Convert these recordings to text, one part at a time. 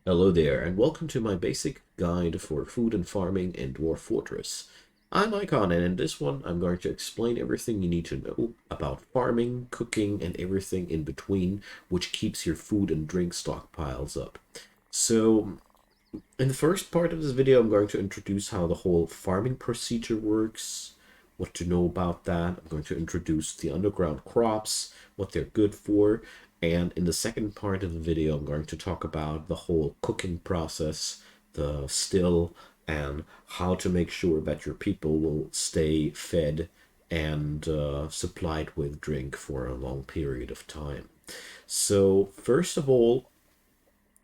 Hello there, and welcome to my basic guide for food and farming in Dwarf Fortress. I'm Icon, and in this one, I'm going to explain everything you need to know about farming, cooking, and everything in between, which keeps your food and drink stockpiles up. So, in the first part of this video, I'm going to introduce how the whole farming procedure works, what to know about that. I'm going to introduce the underground crops, what they're good for, and in the second part of the video, I'm going to talk about the whole cooking process, the still, and how to make sure that your people will stay fed and supplied with drink for a long period of time. So, first of all,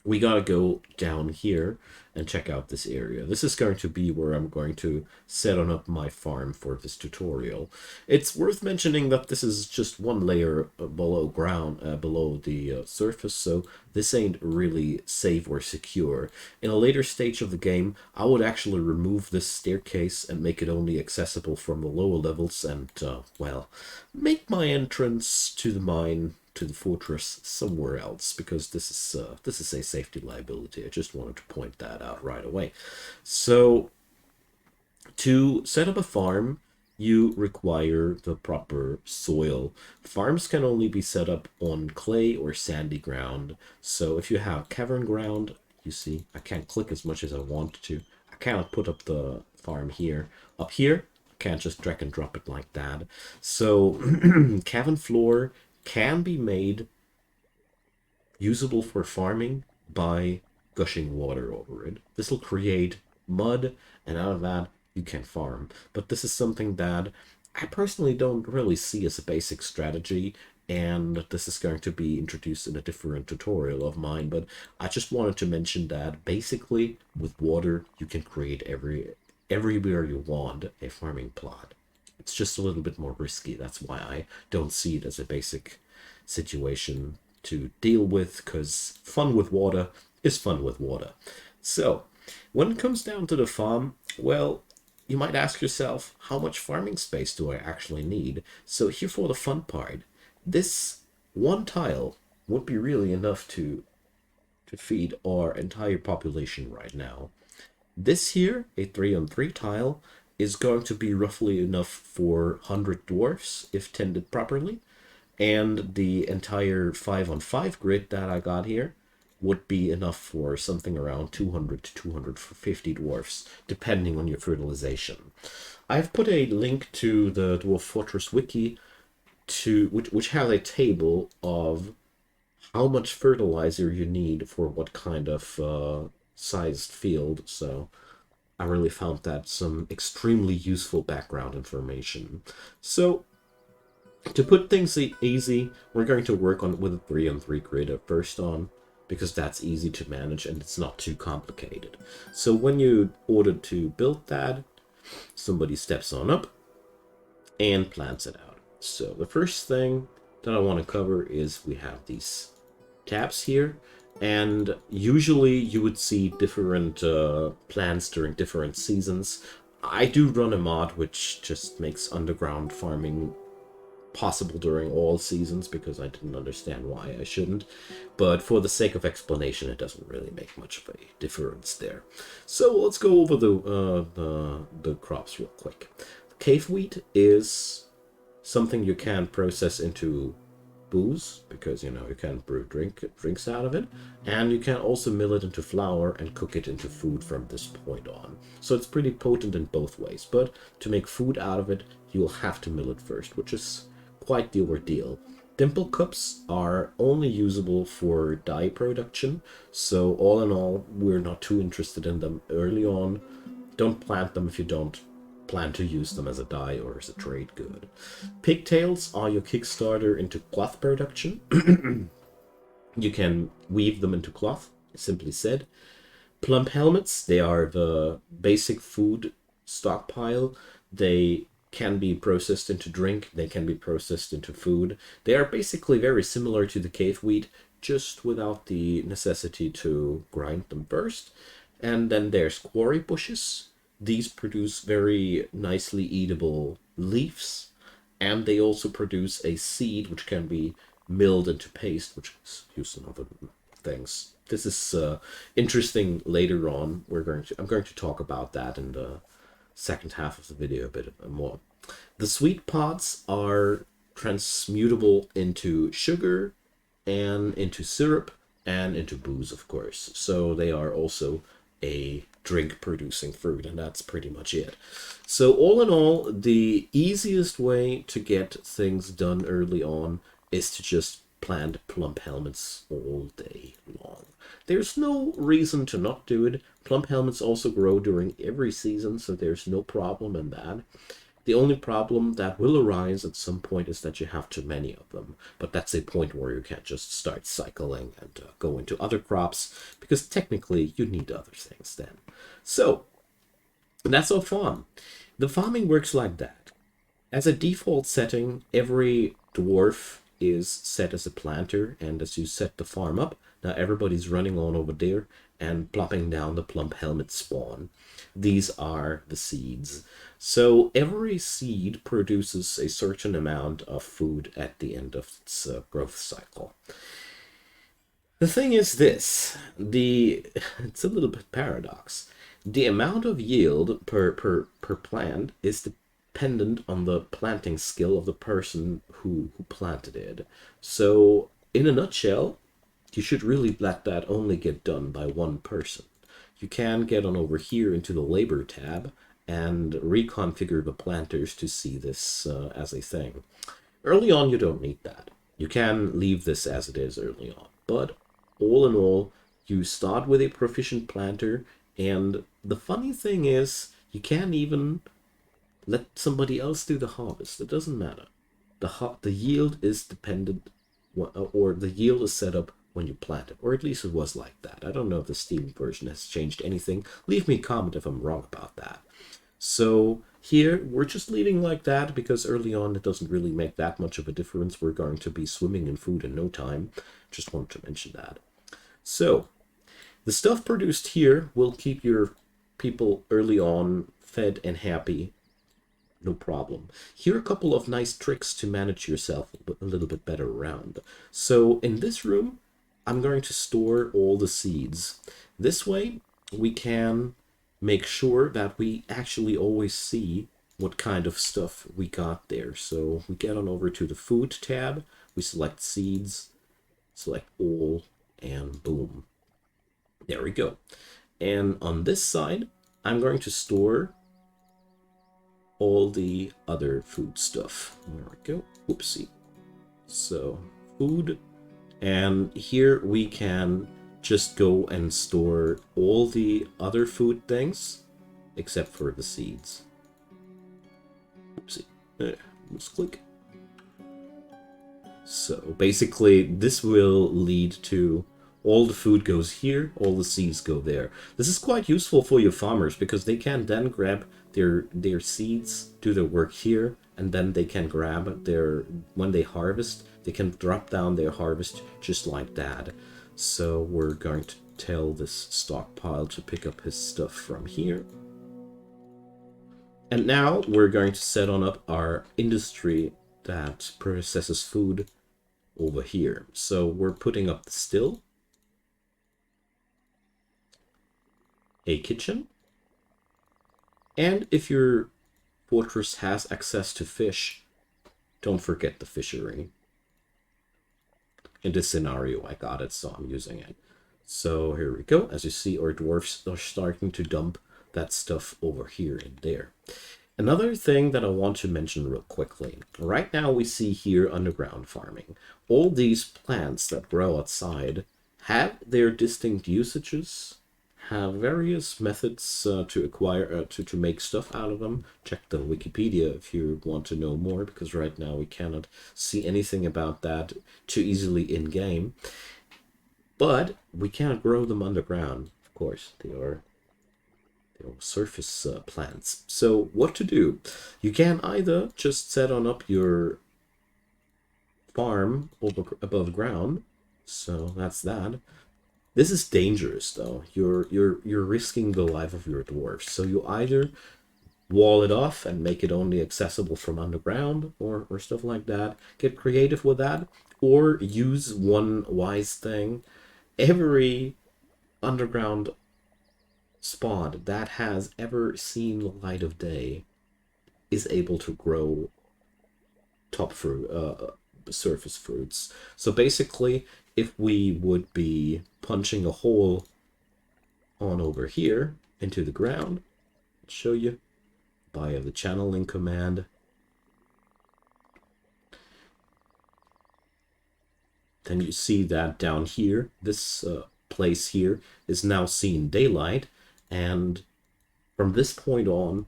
we gotta go down here and check out this area. This is going to be where I'm going to set on up my farm for this tutorial. It's worth mentioning that this is just one layer below ground, below the surface, so this ain't really safe or secure. In a later stage of the game, I would actually remove this staircase and make it only accessible from the lower levels and, well, make my entrance to the mine to the fortress somewhere else, because this is a safety liability. I just wanted to point that out right away. So to set up a farm, you require the proper soil. Farms can only be set up on clay or sandy ground. So if you have cavern ground, you see I can't click as much as I want to. I cannot put up the farm here. Up here, I can't just drag and drop it like that. So cavern floor can be made usable for farming by gushing water over it. This will create mud, and out of that, you can farm. But this is something that I personally don't really see as a basic strategy, and this is going to be introduced in a different tutorial of mine. But I just wanted to mention that basically, with water, you can create everywhere you want a farming plot. It's just a little bit more risky. That's why I don't see it as a basic situation to deal with, because fun with water is fun with water. So, when it comes down to the farm, well, you might ask yourself, how much farming space do I actually need? So here for the fun part, this one tile would be really enough to feed our entire population right now. This here, a 3-on-3 tile, is going to be roughly enough for 100 dwarfs if tended properly, and the entire 5-on-5 grid that I got here would be enough for something around 200 to 250 dwarfs, depending on your fertilization. I've put a link to the Dwarf Fortress wiki which has a table of how much fertilizer you need for what kind of sized field, so I really found that some extremely useful background information. So to put things easy, we're going to work on with a 3-on-3 grid at first on, because that's easy to manage and it's not too complicated. So when you ordered to build that, somebody steps on up and plants it out. So the first thing that I want to cover is we have these tabs here, and usually you would see different plants during different seasons. I do run a mod which just makes underground farming possible during all seasons, because I didn't understand why I shouldn't. But for the sake of explanation, it doesn't really make much of a difference there. So let's go over the crops real quick. Cave wheat is something you can process into booze, because you can brew drinks out of it, and you can also mill it into flour and cook it into food from this point on. So it's pretty potent in both ways, but to make food out of it, you'll have to mill it first, which is quite the ordeal. Dimple cups are only usable for dye production, so all in all, we're not too interested in them early on. Don't plant them if you don't plan to use them as a dye or as a trade good. Pigtails are your Kickstarter into cloth production. You can weave them into cloth, simply said. Plump helmets, they are the basic food stockpile. They can be processed into drink, they can be processed into food. They are basically very similar to the cave wheat, just without the necessity to grind them first. And then there's quarry bushes. These produce very nicely eatable leaves, and they also produce a seed which can be milled into paste, which is used in other things. This is interesting later on. I'm going to talk about that in the second half of the video a bit more. The sweet pots are transmutable into sugar and into syrup and into booze, of course. So they are also a drink producing fruit, and that's pretty much it. So all in all, the easiest way to get things done early on is to just plant plump helmets all day long. There's no reason to not do it. Plump helmets also grow during every season, so there's no problem in that. The only problem that will arise at some point is that you have too many of them. But that's a point where you can't just start cycling and go into other crops, because technically you need other things then. So that's all farm. The farming works like that. As a default setting, every dwarf is set as a planter, and as you set the farm up, now everybody's running on over there and plopping down the plump helmet spawn. These are the seeds. So every seed produces a certain amount of food at the end of its growth cycle. The thing is this, it's a little bit paradox. The amount of yield per plant is dependent on the planting skill of the person who planted it. So in a nutshell, you should really let that only get done by one person. You can get on over here into the labor tab and reconfigure the planters to see this as a thing. Early on, you don't need that. You can leave this as it is early on. But all in all, you start with a proficient planter, and the funny thing is, you can't even let somebody else do the harvest. It doesn't matter. The yield is dependent, or the yield is set up when you plant it, or at least it was like that. I don't know if the Steam version has changed anything. Leave me a comment if I'm wrong about that. So here we're just leaving like that because early on it doesn't really make that much of a difference. We're going to be swimming in food in no time. Just wanted to mention that. So the stuff produced here will keep your people early on fed and happy. No problem. Here are a couple of nice tricks to manage yourself a little bit better around. So in this room, I'm going to store all the seeds. This way, we can make sure that we actually always see what kind of stuff we got there. So we get on over to the food tab, we select seeds, select all, and boom. There we go. And on this side, I'm going to store all the other food stuff. There we go. Oopsie. So food. And here we can just go and store all the other food things except for the seeds. Oopsie. Misclick. So basically this will lead to all the food goes here, all the seeds go there. This is quite useful for your farmers because they can then grab their seeds, do their work here, and then they can grab when they harvest, they can drop down their harvest just like that. So we're going to tell this stockpile to pick up his stuff from here. And now we're going to set on up our industry that processes food over here. So we're putting up the still, a kitchen, and if your fortress has access to fish, don't forget the fishery. In this scenario, I got it, so I'm using it. So here we go. As you see, our dwarfs are starting to dump that stuff over here and there. Another thing that I want to mention real quickly. Right now we see here underground farming. All these plants that grow outside have their distinct usages, have various methods to acquire, to make stuff out of them. Check the Wikipedia if you want to know more, because right now we cannot see anything about that too easily in-game. But we can't grow them underground, of course. They are surface plants. So what to do? You can either just set on up your farm above ground. So that's that. This is dangerous though. You're risking the life of your dwarfs. So you either wall it off and make it only accessible from underground or stuff like that. Get creative with that, or use one wise thing Every underground spot that has ever seen the light of day is able to grow top fruit, surface fruits. So basically, if we would be punching a hole on over here into the ground, I'll show you via the channeling command. Then you see that down here, this place here is now seeing daylight, and from this point on,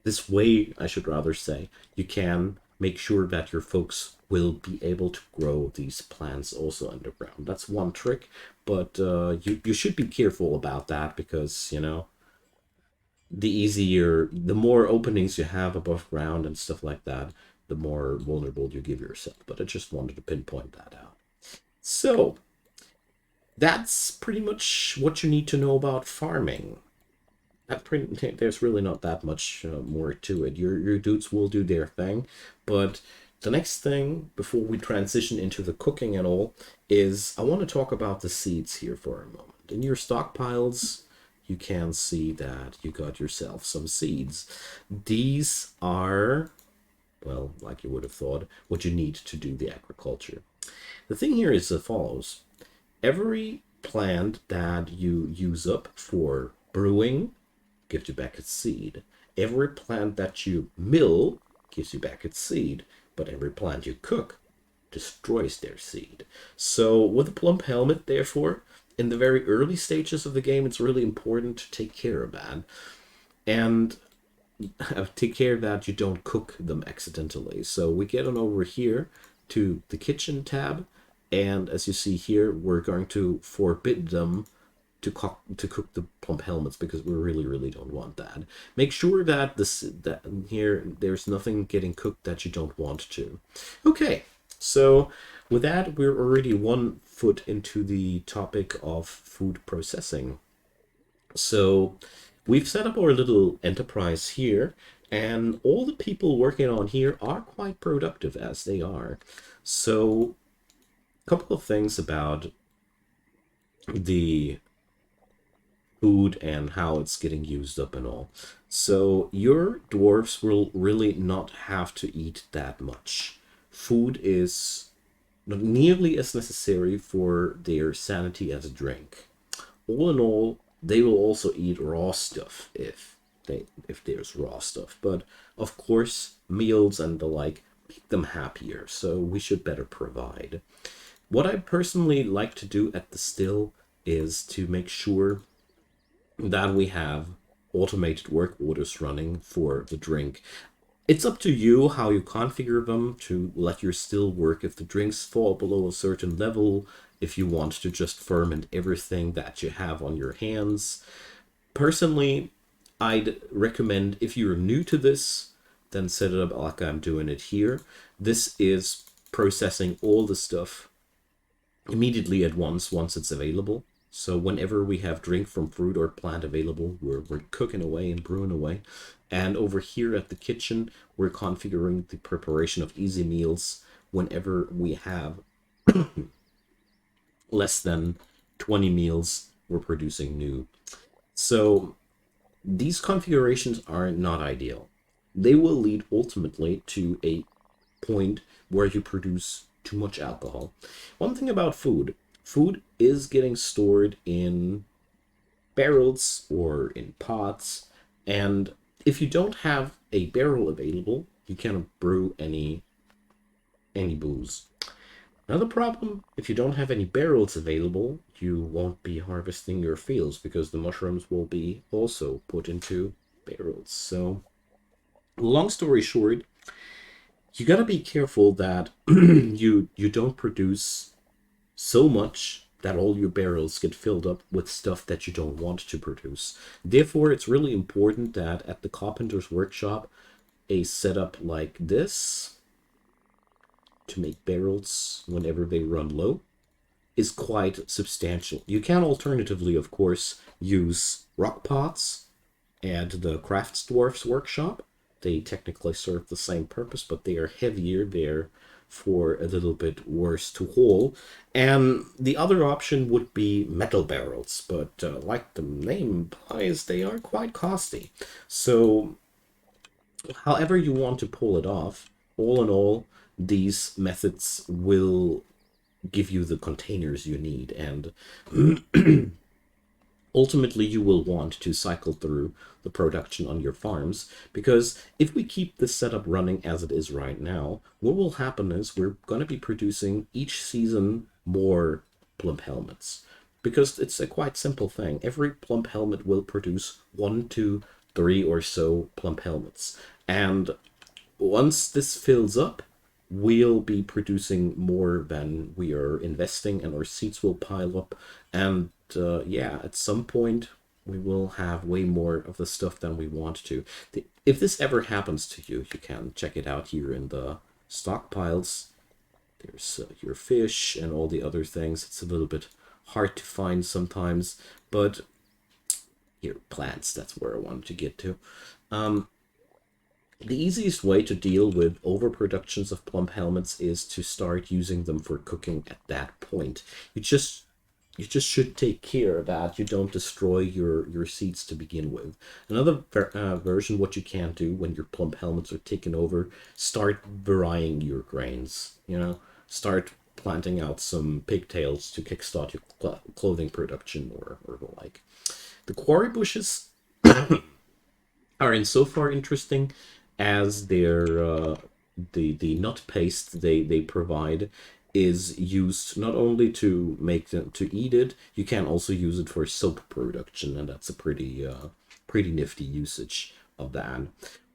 this way, I should rather say, you can make sure that your folks will be able to grow these plants also underground. That's one trick, but you should be careful about that because, you know, the more openings you have above ground and stuff like that, the more vulnerable you give yourself. But I just wanted to pinpoint that out. So, that's pretty much what you need to know about farming. There's really not that much more to it. Your dudes will do their thing, but the next thing before we transition into the cooking and all is I want to talk about the seeds here for a moment. In your stockpiles, you can see that you got yourself some seeds. These are, well, like you would have thought, what you need to do the agriculture. The thing here is as follows. Every plant that you use up for brewing gives you back its seed. Every plant that you mill gives you back its seed, but every plant you cook destroys their seed. So with a plump helmet, therefore, in the very early stages of the game, it's really important to take care of that. And take care that you don't cook them accidentally. So we get on over here to the kitchen tab, and as you see here, we're going to forbid them to cook the plump helmets because we really don't want that. Make sure that that here there's nothing getting cooked that you don't want to. Okay, so with that, we're already 1 foot into the topic of food processing. So we've set up our little enterprise here, and all the people working on here are quite productive as they are. So a couple of things about the food and how it's getting used up and all. So your dwarves will really not have to eat that much. Food is not nearly as necessary for their sanity as a drink. All in all, they will also eat raw stuff if there's raw stuff. But of course, meals and the like make them happier, so we should better provide. What I personally like to do at the still is to make sure that we have automated work orders running for the drink. It's up to you how you configure them to let your still work if the drinks fall below a certain level, if you want to just ferment everything that you have on your hands. Personally, I'd recommend if you're new to this, then set it up like I'm doing it here. This is processing all the stuff immediately at once it's available. So whenever we have drink from fruit or plant available, we're cooking away and brewing away. And over here at the kitchen, we're configuring the preparation of easy meals whenever we have less than 20 meals, we're producing new. So these configurations are not ideal. They will lead ultimately to a point where you produce too much alcohol. One thing about food is getting stored in barrels or in pots, and if you don't have a barrel available, you cannot brew any booze. Another problem, if you don't have any barrels available, you won't be harvesting your fields because the mushrooms will be also put into barrels. So, long story short, you gotta be careful that you don't produce so much that all your barrels get filled up with stuff that you don't want to produce. Therefore, it's really important that at the carpenter's workshop, a setup like this to make barrels whenever they run low is quite substantial. You can alternatively, of course, use rock pots and the Dwarf's workshop. They technically serve the same purpose, but they are heavier. They're for a little bit worse to haul. And the other option would be metal barrels, but like the name implies, they are quite costly. So however you want to pull it off, all in all, these methods will give you the containers you need, and ultimately you will want to cycle through the production on your farms, because if we keep this setup running as it is right now, what will happen is we're going to be producing each season more plump helmets, because it's a quite simple thing. Every plump helmet will produce 1, 2, 3 or so plump helmets, and once this fills up, we'll be producing more than we are investing, and our seats will pile up. And yeah, at some point, we will have way more of the stuff than we want to. If this ever happens to you, you can check it out here in the stockpiles. There's your fish and all the other things. It's a little bit hard to find sometimes, but here, plants, that's where I wanted to get to. The easiest way to deal with overproductions of plump helmets is to start using them for cooking at that point. You just should take care that you don't destroy your seeds to begin with. Another version, what you can do when your plump helmets are taken over, start varying your grains. Start planting out some pigtails to kickstart your clothing production or the like. The quarry bushes are insofar interesting as their the nut paste they provide is used not only to make them to eat it, you can also use it for soap production, and that's a pretty nifty usage of that.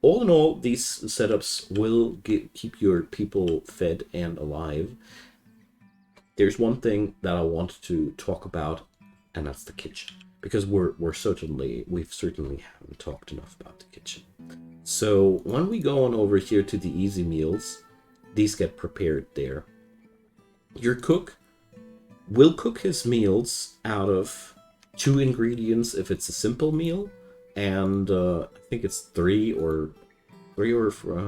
All in all, these setups will keep your people fed and alive. There's one thing that I want to talk about, and that's the kitchen, because we've certainly haven't talked enough about the kitchen. So when we go on over here to the easy meals, these get prepared there. Your cook will cook his meals out of 2 ingredients if it's a simple meal, and I think it's three or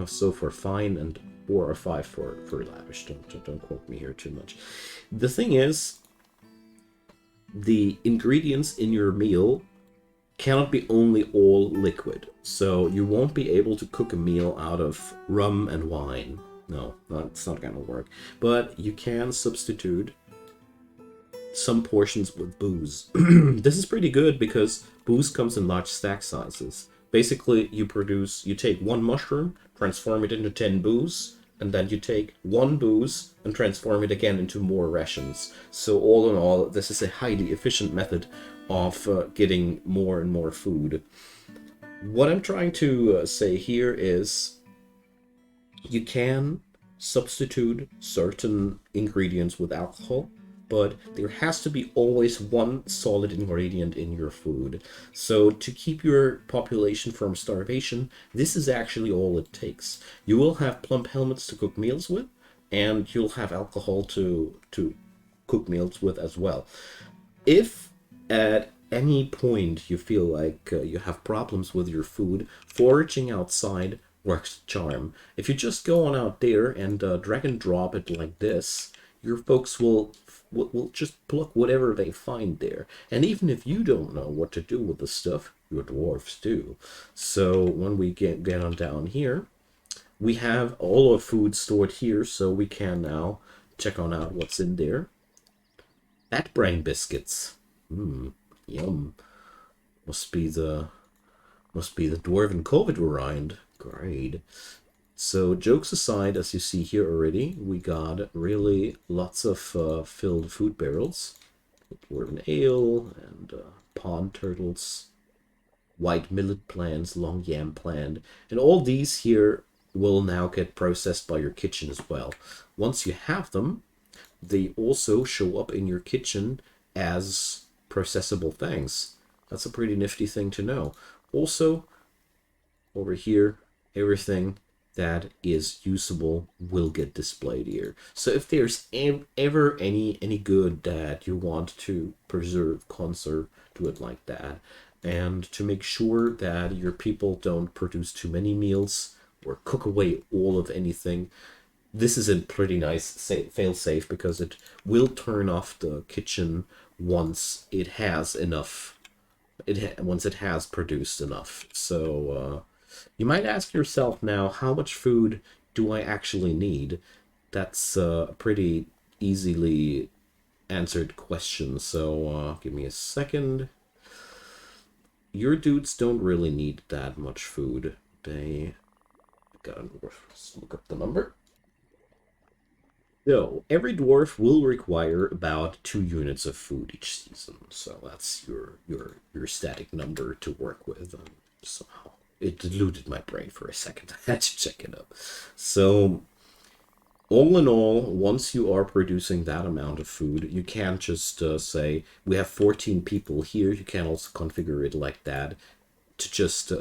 so for fine, and 4 or 5 for lavish. Don't quote me here too much. The thing is, the ingredients in your meal cannot be only all liquid. So you won't be able to cook a meal out of rum and wine. No, that's not gonna work. But you can substitute some portions with booze. This is pretty good because booze comes in large stack sizes. Basically, you take 1 mushroom, transform it into 10 booze, and then you take 1 booze and transform it again into more rations. So all in all, this is a highly efficient method of getting more and more food. What I'm trying to say here is you can substitute certain ingredients with alcohol, but there has to be always one solid ingredient in your food. So to keep your population from starvation, this is actually all it takes. You will have plump helmets to cook meals with, and you'll have alcohol to cook meals with as well. If at any point you feel like you have problems with your food, foraging outside works charm. If you just go on out there and drag and drop it like this, your folks will just pluck whatever they find there. And even if you don't know what to do with the stuff, your dwarfs do. So when we get on down here, we have all our food stored here, so we can now check on out what's in there. Bat brain biscuits. Yum. Must be the dwarven COVID variant. Great. So jokes aside, as you see here already, we got really lots of filled food barrels. Dwarven ale and pond turtles, white millet plants, long yam plant, and all these here will now get processed by your kitchen as well. Once you have them, they also show up in your kitchen as processable things. That's a pretty nifty thing to know. Also, over here, everything that is usable will get displayed here. So if there's ever any good that you want to conserve, do it like that. And to make sure that your people don't produce too many meals or cook away all of anything, this is a pretty nice fail safe because it will turn off the kitchen once it has enough. Once it has produced enough. So you might ask yourself now, how much food do I actually need? That's a pretty easily answered question. So give me a second. Your dudes don't really need that much food. They gotta look up the number. So every dwarf will require about 2 units of food each season. So that's your static number to work with. Somehow it eluded my brain for a second. I had to check it up. So all in all, once you are producing that amount of food, you can't just say we have 14 people here. You can also configure it like that to just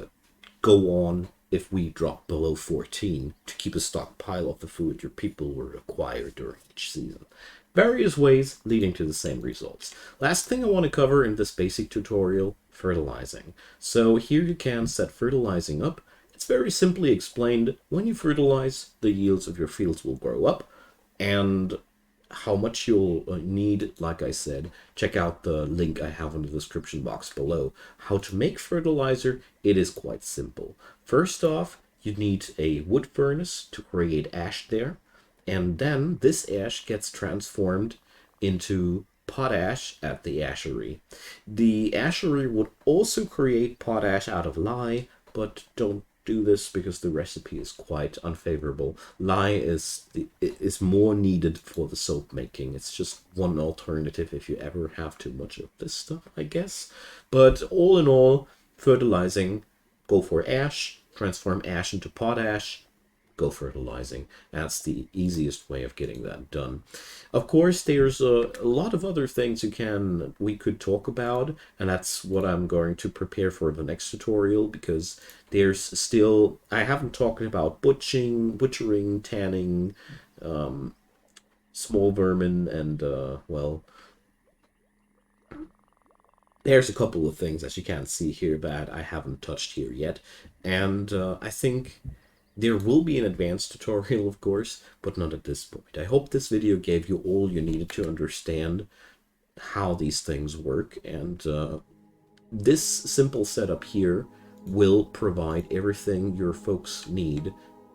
go on if we drop below 14 to keep a stockpile of the food your people will acquire during each season. Various ways leading to the same results. Last thing I want to cover in this basic tutorial, fertilizing. So here you can set fertilizing up. It's very simply explained. When you fertilize, the yields of your fields will grow up, and how much you'll need, like I said, check out the link I have in the description box below. How to make fertilizer, it is quite simple. First off, you need a wood furnace to create ash there, and then this ash gets transformed into potash at the ashery. The ashery would also create potash out of lye, but don't do this because the recipe is quite unfavorable. Lye is more needed for the soap making. It's just one alternative if you ever have too much of this stuff, I guess. But all in all, fertilizing, go for ash, transform ash into potash, go fertilizing. That's the easiest way of getting that done. Of course, there's a lot of other things we could talk about, and that's what I'm going to prepare for the next tutorial, because there's still, I haven't talked about butchering, tanning, small vermin, and well, there's a couple of things that you can't see here that I haven't touched here yet, and I think there will be an advanced tutorial, of course, but not at this point. I hope this video gave you all you needed to understand how these things work, and this simple setup here will provide everything your folks need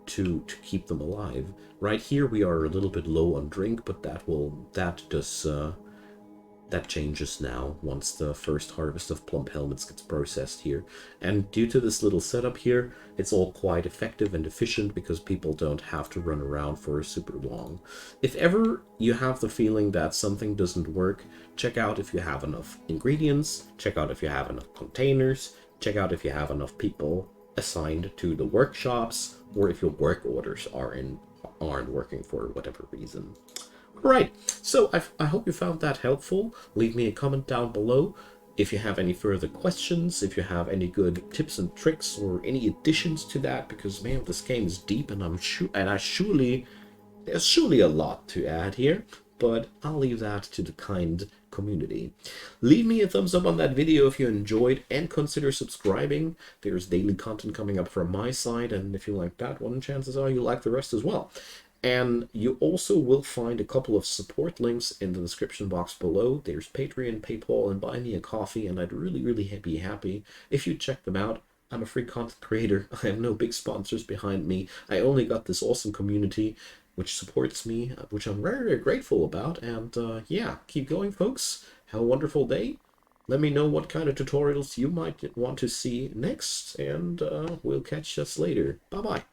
to keep them alive. Right here we are a little bit low on drink, but that changes now once the first harvest of plump helmets gets processed here. And due to this little setup here, it's all quite effective and efficient because people don't have to run around for super long. If ever you have the feeling that something doesn't work, check out if you have enough ingredients, check out if you have enough containers, check out if you have enough people assigned to the workshops, or if your work orders aren't working for whatever reason. Right, so I hope you found that helpful. Leave me a comment down below if you have any further questions, if you have any good tips and tricks or any additions to that, because man, this game is deep, and there's surely a lot to add here, but I'll leave that to the kind community. Leave me a thumbs up on that video if you enjoyed, and consider subscribing. There's daily content coming up from my side, and if you like that one, chances are you like the rest as well. And you also will find a couple of support links in the description box below. There's Patreon, PayPal, and Buy Me a Coffee, and I'd really be happy if you check them out. I'm a free content creator. I have no big sponsors behind me. I only got this awesome community which supports me, which I'm very grateful about. And yeah, keep going, folks. Have a wonderful day. Let me know what kind of tutorials you might want to see next, and we'll catch us later. Bye-bye.